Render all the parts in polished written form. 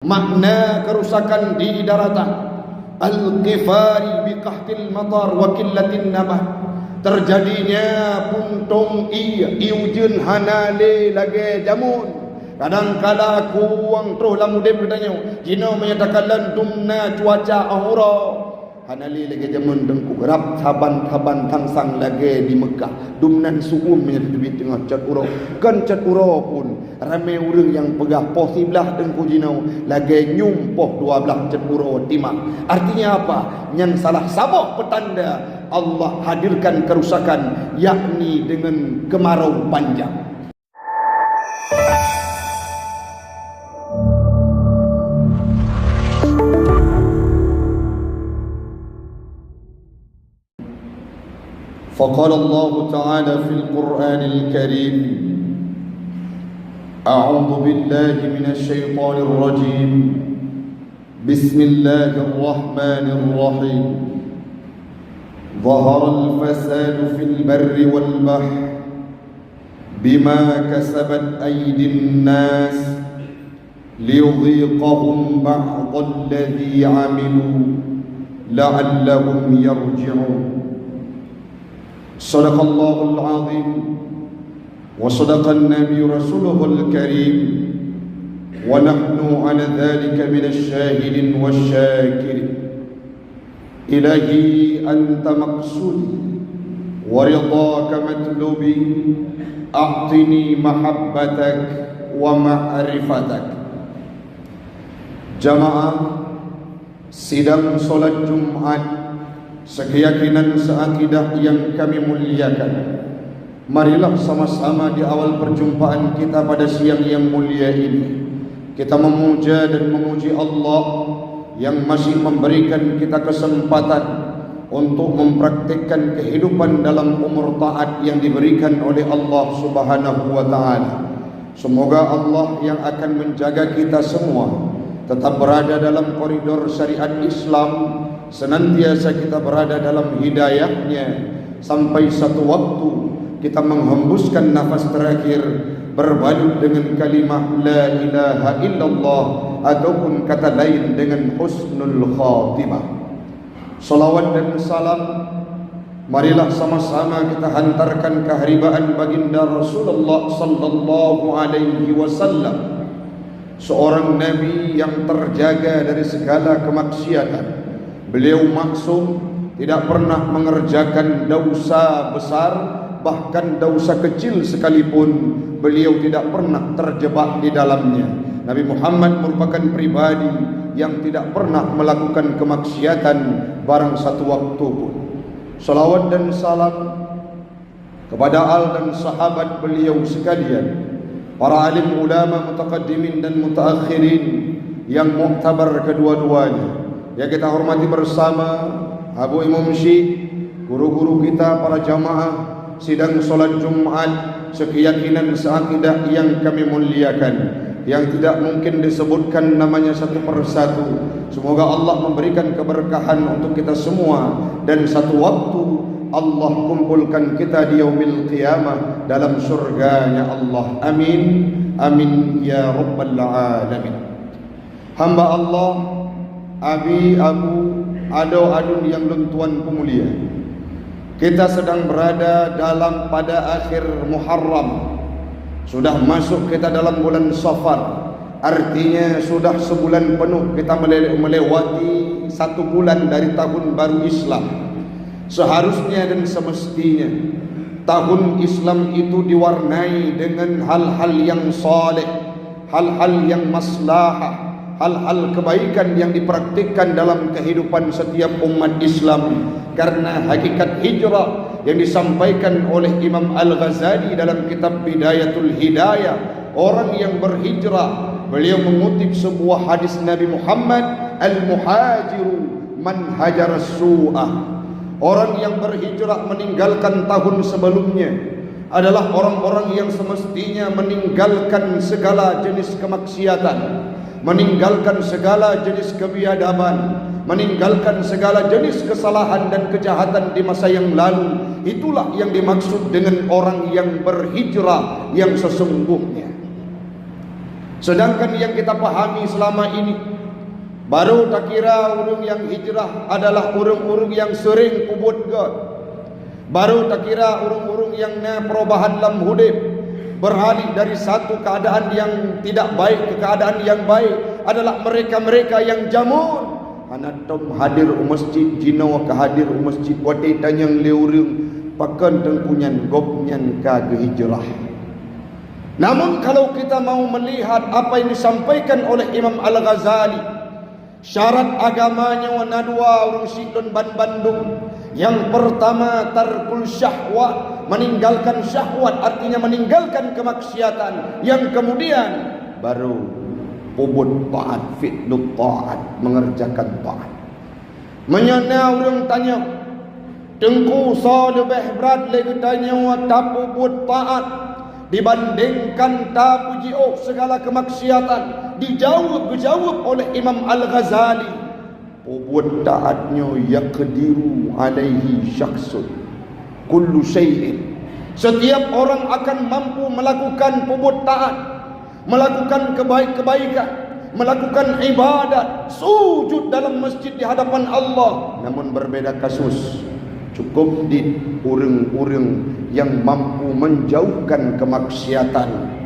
makna kerusakan di daratan, al-qifari biqahtil matar wa qillatin nabat, terjadinya puntung iujun hanale lagi jamun. Kadang-kala kuang terus lah mudim katanya jina menyatakan dumna cuaca ahura hanali lagi jamun dengku rap taban-taban tangsang lagi di Mekah dumnan suum menyatakan tengah cat uro kan cat uro pun ramai orang yang pegah poh sebelah dengku jinau lagi nyumpoh dua belah cat uro timah. Artinya apa? Yang salah sabah petanda Allah hadirkan kerusakan, yakni dengan kemarau panjang. فقال الله تعالى في القرآن الكريم أعوذ بالله من الشيطان الرجيم بسم الله الرحمن الرحيم ظهر الفساد في البر والبحر بما كسبت أيدي الناس ليذيقهم بعض الذي عملوا لعلهم يرجعون صدق الله العظيم وصدق النبي رسوله الكريم ونحن على ذلك من الشاهدين والشاكرين. إلهي أنت مقصودي ورضاك مطلوبي أعطني محبتك ومعرفتك. Jamaah sidang solat Jumat sekeyakinan seakidah yang kami muliakan, marilah sama-sama di awal perjumpaan kita pada siang yang mulia ini kita memuja dan memuji Allah yang masih memberikan kita kesempatan untuk mempraktikkan kehidupan dalam umur taat yang diberikan oleh Allah Subhanahu wa taala. Semoga Allah yang akan menjaga kita semua tetap berada dalam koridor syariat Islam, senantiasa kita berada dalam hidayahnya sampai satu waktu kita menghembuskan nafas terakhir berbalut dengan kalimah la ilaha illallah ataupun kata lain dengan husnul khatimah. Salawat dan salam marilah sama-sama kita hantarkan keharibaan baginda Rasulullah sallallahu alaihi wasallam, seorang nabi yang terjaga dari segala kemaksiatan. Beliau maksum, tidak pernah mengerjakan dosa besar, bahkan dosa kecil sekalipun beliau tidak pernah terjebak di dalamnya. Nabi Muhammad merupakan pribadi yang tidak pernah melakukan kemaksiatan barang satu waktu pun. Salawat dan salam kepada al dan sahabat beliau sekalian, para alim ulama mutaqaddimin dan mutaakhirin yang muktabar kedua-duanya, yang kita hormati bersama Abu Imam Syekh, guru-guru kita, para jamaah sidang solat Jumat sekeyakinan seakidah yang kami muliakan, yang tidak mungkin disebutkan namanya satu persatu. Semoga Allah memberikan keberkahan untuk kita semua dan satu waktu Allah kumpulkan kita di yaumil qiyamah dalam surganya Allah. Amin amin ya rabbal alamin. Hamba Allah Abi Abu Ado Adun yang luntuan pemulia, kita sedang berada pada akhir Muharram. Sudah masuk kita dalam bulan Safar, artinya sudah sebulan penuh kita melewati satu bulan dari tahun baru Islam. Seharusnya dan semestinya tahun Islam itu diwarnai dengan hal-hal yang saleh, hal-hal yang maslahah, hal-hal kebaikan yang dipraktikkan dalam kehidupan setiap umat Islam. Karena hakikat hijrah yang disampaikan oleh Imam Al-Ghazali dalam kitab Bidayatul Hidayah, orang yang berhijrah, beliau mengutip sebuah hadis Nabi Muhammad, al-muhajiru man hajara su'ah. Orang yang berhijrah meninggalkan tahun sebelumnya adalah orang-orang yang semestinya meninggalkan segala jenis kemaksiatan, meninggalkan segala jenis kebiadaban, meninggalkan segala jenis kesalahan dan kejahatan di masa yang lalu. Itulah yang dimaksud dengan orang yang berhijrah yang sesungguhnya. Sedangkan yang kita pahami selama ini, baru tak kira orang yang hijrah adalah orang-orang yang sering pubut God. Baru tak kira orang-orang yang perubahan dalam hidup, beralih dari satu keadaan yang tidak baik ke keadaan yang baik, adalah mereka-mereka yang jamun. Anatom hadir masjid jino ke hadir masjid wate tanyang leurung pakan tengkunyan gopnyan ka hijrah. Namun kalau kita mau melihat apa yang disampaikan oleh Imam Al-Ghazali, syarat agamanya wanadwa orang Sidon Bandung. Yang pertama tarkul syahwat, meninggalkan syahwat, artinya meninggalkan kemaksiatan. Yang kemudian baru pubut taat, fi'lut taat, mengerjakan taat. Menyana orang tanya, tengku so lebih berat lagi tanya tak pubut taat dibandingkan tak puji segala kemaksiatan. Dijawab oleh Imam Al-Ghazali, pubut taatnya yaqdiru alaihi syakhsun kullu syai'in. Setiap orang akan mampu melakukan pubut taat, melakukan kebaikan, melakukan ibadat, sujud dalam masjid di hadapan Allah. Namun berbeda kasus, cukup di orang-orang yang mampu menjauhkan kemaksiatan.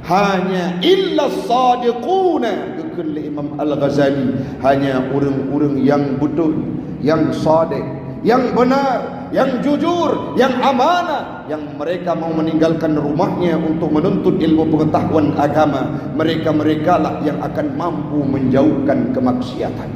Hanya illa sadiquna, kekal Imam Al-Ghazali, hanya orang-orang yang betul, yang sadiq, yang benar, yang jujur, yang amanah, yang mereka mau meninggalkan rumahnya untuk menuntut ilmu pengetahuan agama. Mereka-mereka lah yang akan mampu menjauhkan kemaksiatan.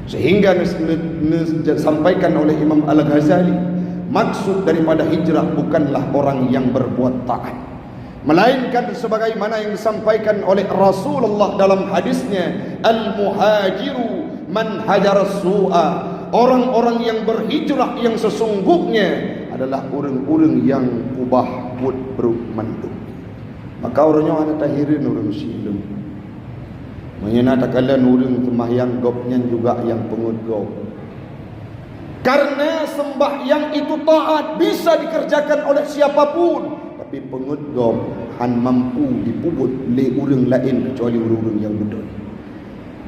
Sehingga disampaikan oleh Imam Al-Ghazali, maksud daripada hijrah bukanlah orang yang berbuat taat, melainkan sebagaimana yang disampaikan oleh Rasulullah dalam hadisnya, al-muhajiru man hajara su'a. Orang-orang yang berhijrah yang sesungguhnya adalah orang-orang yang ubah buat bermandung. Maka orangnya anak tahirin orang Muslim. Menyana takalan orang sembahyang gopnya juga yang pengut gop. Karena sembahyang itu taat, bisa dikerjakan oleh siapapun. Tapi pengut gop han mampu dipubut oleh orang lain kecuali orang-orang yang betul.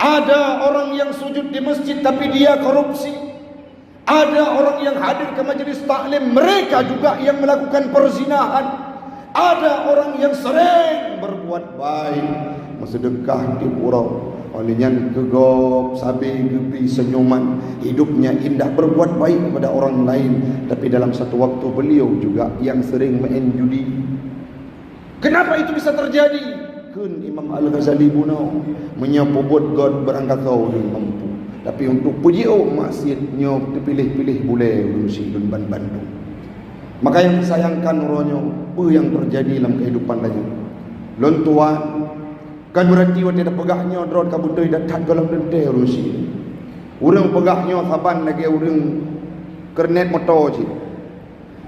Ada orang yang sujud di masjid tapi dia korupsi. Ada orang yang hadir ke majelis taklim, mereka juga yang melakukan perzinahan. Ada orang yang sering berbuat baik, bersedekah di pura, olehnya gegop, sabi, gebi, senyuman, hidupnya indah, berbuat baik kepada orang lain. Tapi dalam satu waktu beliau juga yang sering main judi. Kenapa itu bisa terjadi? Kun Imam Al-Ghazali bunau menyapubut God berangkat kau ni mampu. Tapi untuk puji maksudnya terpilih-pilih boleh urusi dan Bandung. Maka yang disayangkan orangnya apa yang terjadi dalam kehidupan lain. Lon tuan kan berarti waktu ada pegahnya drone kabutoi datang dalam dente urusi. Orang pegahnya saban lagi orang kernet motor je.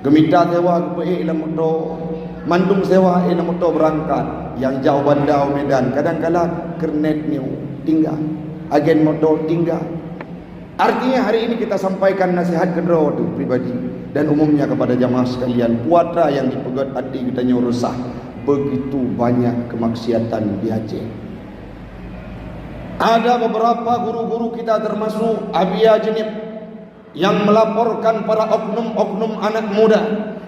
Gemita sewa ke dalam motor, mandung sewa dalam motor berangkat. Yang jauh bandar Medan, kadang-kadang kernetnya tinggal, agen motor tinggal. Artinya hari ini kita sampaikan nasihat kedua tu pribadi dan umumnya kepada jamaah sekalian, puatra yang dipegat hati kitanya resah. Begitu banyak kemaksiatan di Aceh. Ada beberapa guru-guru kita termasuk Abia Jenib yang melaporkan para oknum-oknum anak muda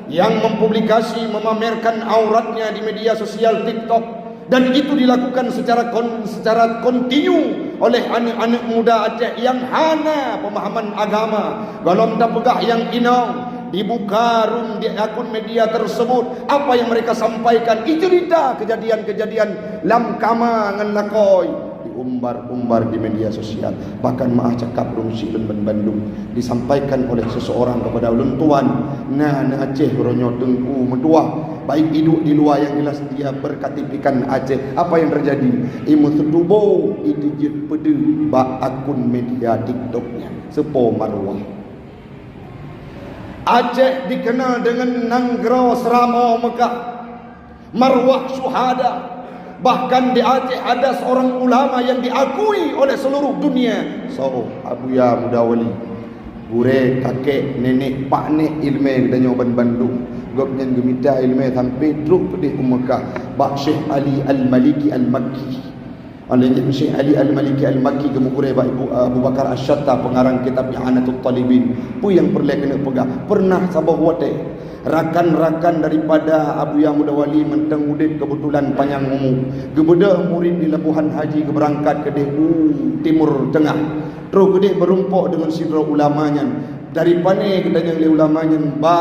yang mempublikasi, memamerkan auratnya di media sosial TikTok, dan itu dilakukan secara kontinu oleh anak-anak muda Aceh yang hana pemahaman agama. Kalau tak pegah yang inau dibuka room di akun media tersebut, apa yang mereka sampaikan cerita kejadian-kejadian lam kama ngan lakoi diumbar-umbar di media sosial. Bahkan maah cakap rumsi dan Bandung disampaikan oleh seseorang kepada ulun tuan, nah Aceh ronyo tengku mentua baik hidup di luar yang jelas dia berkatipikan Aceh. Apa yang terjadi? Imu setubo idijit pede ba akun media TikToknya sepo marwah. Aceh dikenal dengan Nanggro Seramo Mekah, marwah syuhada. Bahkan di Aceh ada seorang ulama yang diakui oleh seluruh dunia. So, Abuya Mudawali, gure kakek, nenek, pak nek ilmu kita nyoban Bandung. gopnya gemita ilmu sampai truk pedih Mekah bak Syekh Ali Al-Maliki Al-Makki. Oleh Syekh Ali Al-Maliki Al-Makki kemukurai Ibu Abu Bakar Asy-Syatta pengarang kitab I'anatul Talibin. Pu yang perlu kena pegang. Pernah sabah wate rakan-rakan daripada Abu Ya Mudawali menteng udip kebetulan panjang umur. Gebeda murid di Lebuhan Haji keberangkat ke Dehu Timur Tengah. Terus kedih berumpuk dengan sidra ulamanya. Dari pane kedanya oleh ulamanya ba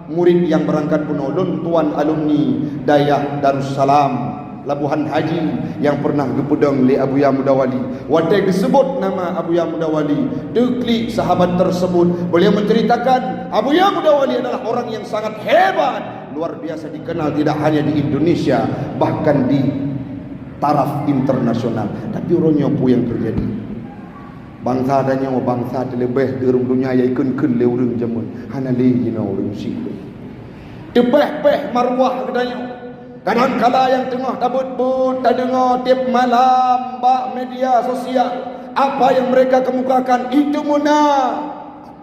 murid yang berangkat penolong tuan alumni Dayah Darussalam Labuhan Haji yang pernah gepedang oleh Abu Ya Mudawali. Watai disebut nama Abu Ya Mudawali, deklik sahabat tersebut. Beliau menceritakan Abu Ya Mudawali adalah orang yang sangat hebat, luar biasa dikenal tidak hanya di Indonesia, bahkan di taraf internasional. Tapi orangnya apa yang terjadi? Bangsa adanya bangsa terlebih di dunia yang ikut le urang jamun. Hanali jina urang sikh. Tepeh-peh marwah kedanya. Kadang-kala yang tengah tabut-but tak dengar tiap malam bak media sosial apa yang mereka kemukakan itu munah.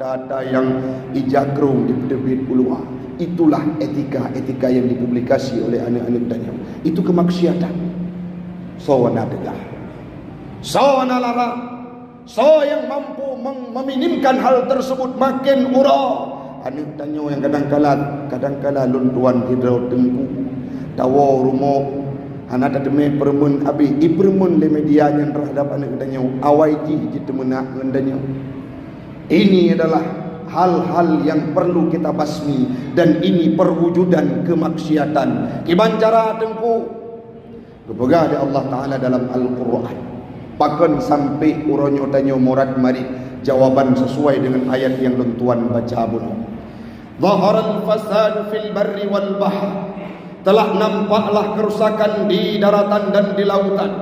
Ada yang ijakrung di terbit uluah. Itulah etika-etika yang dipublikasi oleh anak-anak danya. Itu kemaksiatan. Sawana degah. Sawana larang. So yang mampu meminimkan hal tersebut makin urau. Anak tanya yang kadang-kala luntuan hidrau tengku tawa rumah anak tademe permun abi ipermun le media yang terhadap anak tanya awai ji temenak ngendanya. Ini adalah hal-hal yang perlu kita basmi dan ini perwujudan kemaksiatan. Kiban cara tengku kepegah di Allah Taala dalam Al-Quran. Pakan sampai uronyo tanya murad mari jawaban sesuai dengan ayat yang lentuan baca abun. Zaharal fasad fil barri wal bahr. Telah nampaklah kerusakan di daratan dan di lautan.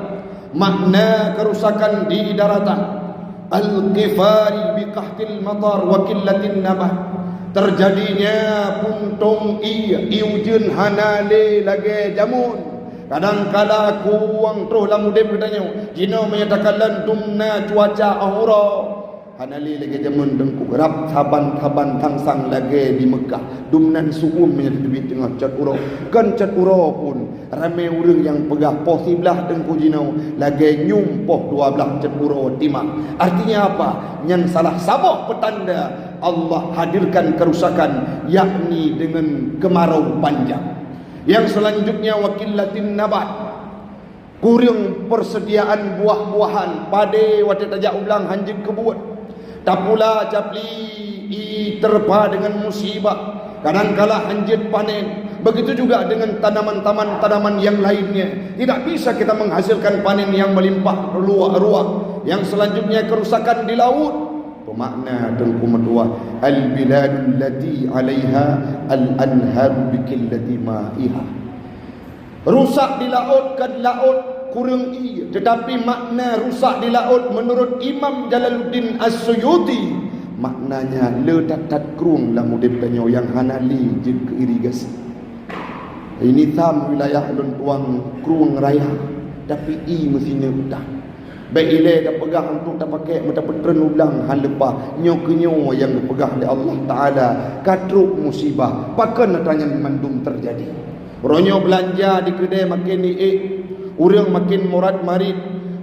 Makna kerusakan di daratan al-qifari bi qahtil matar wa qillatin nabat. Terjadinya puntung iujun hanale lagi jamun. Kadang-kala kuang terus lamudep katanya. Jina menyatakan lantumna cuaca ahura. Hanali lagi jamun dengku rap taban-taban tangsang lagi di Mekah. Dumnan suum menyatakan tengah cat urau. Kan cat urau pun ramai orang yang pegah poh sebelah dengku jinau lagi nyumpoh dua belah cat urau timah. Artinya apa? Yang salah sabah petanda Allah hadirkan kerusakan yakni dengan kemarau panjang. Yang selanjutnya wakillatin nabat, kurang persediaan buah-buahan pade wate tajak ulang hanjing kebuat. Tak pula capli terpa dengan musibah. Kadangkala hanjit panen. Begitu juga dengan tanaman-tanaman yang lainnya. Tidak bisa kita menghasilkan panen yang melimpah ruah-ruah. Yang selanjutnya kerusakan di laut. Pemakna tengku medua al-biladul lati 'alaiha al-anhar bikillati ma'iha. Rusak di laut kan laut kurang iya, tetapi makna rusak di laut menurut Imam Jalaluddin As-Suyuti maknanya letat krung lah mudip tanyo yang hanali je ke irigasi. Ini tam wilayah lon tuang krung raya tapi mestinya udah. Baik ile dah pegang untuk tak pakai mata petren ulang hal lepas nyo kenyo yang dipegang oleh Allah Taala kadruk musibah pakan natanya mandum terjadi. Ronyo belanja di kedai makin ni urang makin murad marid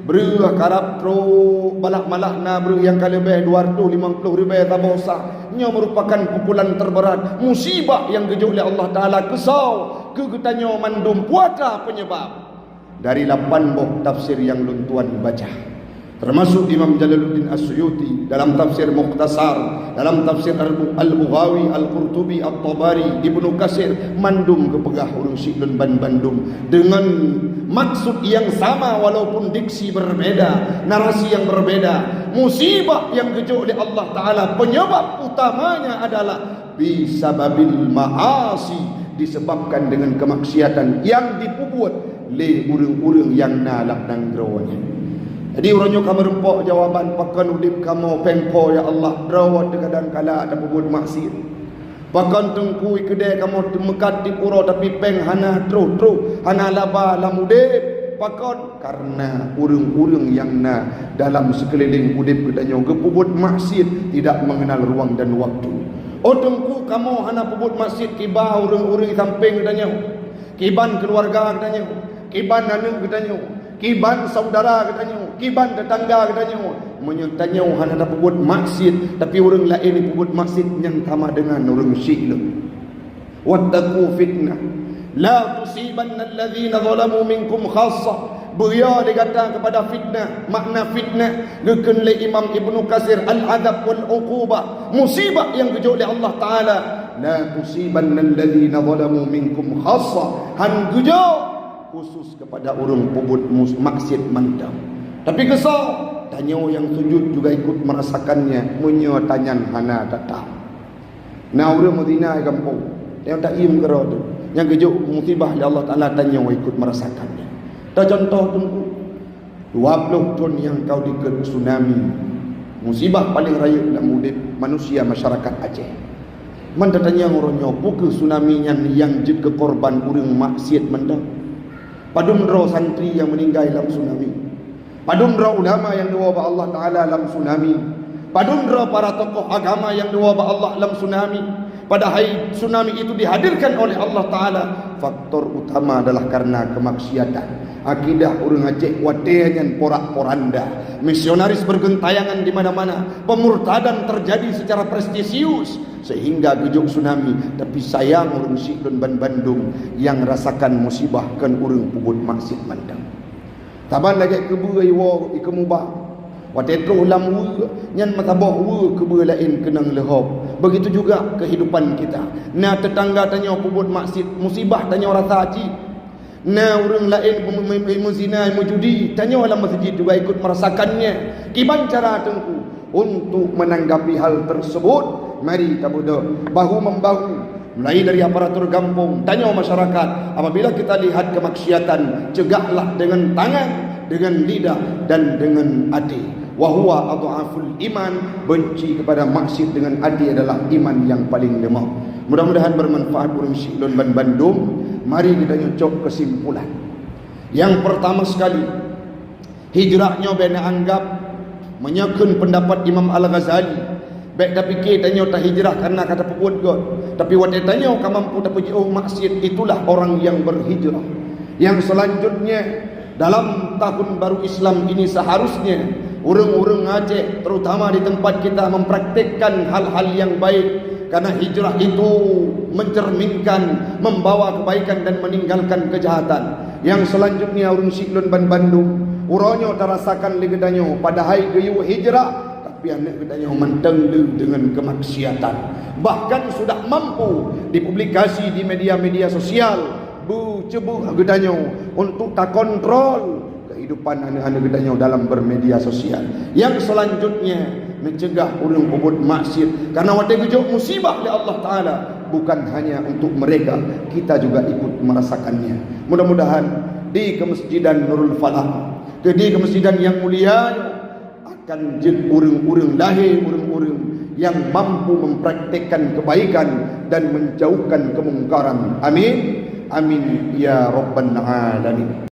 beruah karab tro balak malak na beru yang kalebeh 250 ribu tabosa nyo merupakan pukulan terberat musibah yang gejuk oleh Allah Taala kesau kegetanyo mandum puaka penyebab. Dari 8 buah tafsir yang luntuan baca, termasuk Imam Jalaluddin As-Suyuti dalam tafsir Mukhtasar, dalam tafsir Al-Bughawi, Al-Qurtubi, At-Tabari, Ibnu Katsir mandum kepegah urang siklun Bandung dengan maksud yang sama walaupun diksi berbeda, narasi yang berbeda. Musibah yang gejuk oleh Allah Taala penyebab utamanya adalah bisababil ma'asi, disebabkan dengan kemaksiatan yang dipubuat le urang-urang yang nalak nanggronya. Jadi uranyo kamu rempok jawaban pakan udip kamu pengpo ya Allah drawat kadang-kala ada pubut maksiat. Pakan tengkui kedai kamu mekat di pura tapi peng hana tru hana laba lamudip pakan karena urang-urang yang na dalam sekeliling udip kedanyo gepubut maksiat tidak mengenal ruang dan waktu. Tengku kamu hana pebut masjid kiba urang-urang samping katanya. Kiban keluarga katanya. Kiban anak katanya. Kiban saudara katanya. Kiban tetangga katanya. Menyertanya hana pebut masjid, tapi orang lain pebut masjid yang sama dengan orang syi'lu. Wattaqu fitnah la tusibanna alladhina zalamu minkum khassah. Beliau dikata kepada fitnah, makna fitnah dikatakan oleh Imam Ibnu Katsir al-adab wal uqubah, musibah yang kejut oleh Allah Taala. La tusibanna alladhina zalamu minkum khassah, han kejut khusus kepada orang pebut maksiat mandam. Tapi kesal tanya yang sujud juga ikut merasakannya, munyo tanyan hana datang. Nah orang Madinah kampung yang tak im kero tu, yang kejut musibah oleh Allah Taala tanya ikut merasakannya. Contoh tunggu 20 tahun yang kau diket tsunami, musibah paling raya dalam murid manusia masyarakat Aceh. Manda tanya orang nyopo ke tsunami yang jika korban urang maksiat manda. Padum ro santri yang meninggal dalam tsunami. Padum ro ulama yang diwaba Allah Taala dalam tsunami. Padum ro para tokoh agama yang diwaba Allah dalam tsunami. Pada hari tsunami itu dihadirkan oleh Allah Taala, faktor utama adalah karena kemaksiatan. Akidah orang Aceh watehan porak-poranda, misionaris bergentayangan di mana-mana, pemurtadan terjadi secara prestisius sehingga gejok tsunami. Tapi sayang orang Syi'lun ban Bandung yang rasakan musibah kan orang pubut maksiat mandang. Taban lagi kebu iwo ikemubah. Watetro lam wu nyan matabah wu kebu lain kenang lehop. Begitu juga kehidupan kita. Nah tetangga tanya pubut maksiat musibah tanya rasa haji. Nah orang lain muzina mujudi tanya dalam masjid juga ikut merasakannya. Kiban cara tengku untuk menanggapi hal tersebut? Mari kita bahu membahu mulai dari aparatur kampung, tanya masyarakat. Apabila kita lihat kemaksiatan, cegahlah dengan tangan, dengan lidah dan dengan hati. Wahwa adhaful iman, benci kepada maksiat dengan hati adalah iman yang paling lemah. Mudah-mudahan bermanfaat orang Syi'lun ban Bandung. Mari kita nyocok kesimpulan. Yang pertama sekali, hijrahnya bena anggap menyakun pendapat Imam Al-Ghazali. Baik tapi kita tanya tak hijrah karena kata pebut God. Tapi waktu tanya kau mampu tak pergi maksiat, itulah orang yang berhijrah. Yang selanjutnya dalam tahun baru Islam ini seharusnya orang-orang Aceh terutama di tempat kita mempraktikkan hal-hal yang baik. Karena hijrah itu mencerminkan, membawa kebaikan dan meninggalkan kejahatan. Yang selanjutnya orang Syi'lun ban Bandung, uronyo terasakan legedanyo pada hari geyu hijrah, tapi anak gedanyo menteng dengan kemaksiatan. Bahkan sudah mampu dipublikasi di media-media sosial, cebu gedanyo untuk tak kontrol kehidupan anak-anak gedanyo dalam bermedia sosial. Yang selanjutnya mencegah orang pebut maksiat, karena waktu gejok musibah oleh Allah Taala bukan hanya untuk mereka, kita juga ikut merasakannya. Mudah-mudahan di Kemesjidan Nurul Falah, di kemesjidan yang mulia akan jadi orang-orang lahir, orang-orang yang mampu mempraktikkan kebaikan dan menjauhkan kemungkaran. Amin, amin ya rabbal alamin.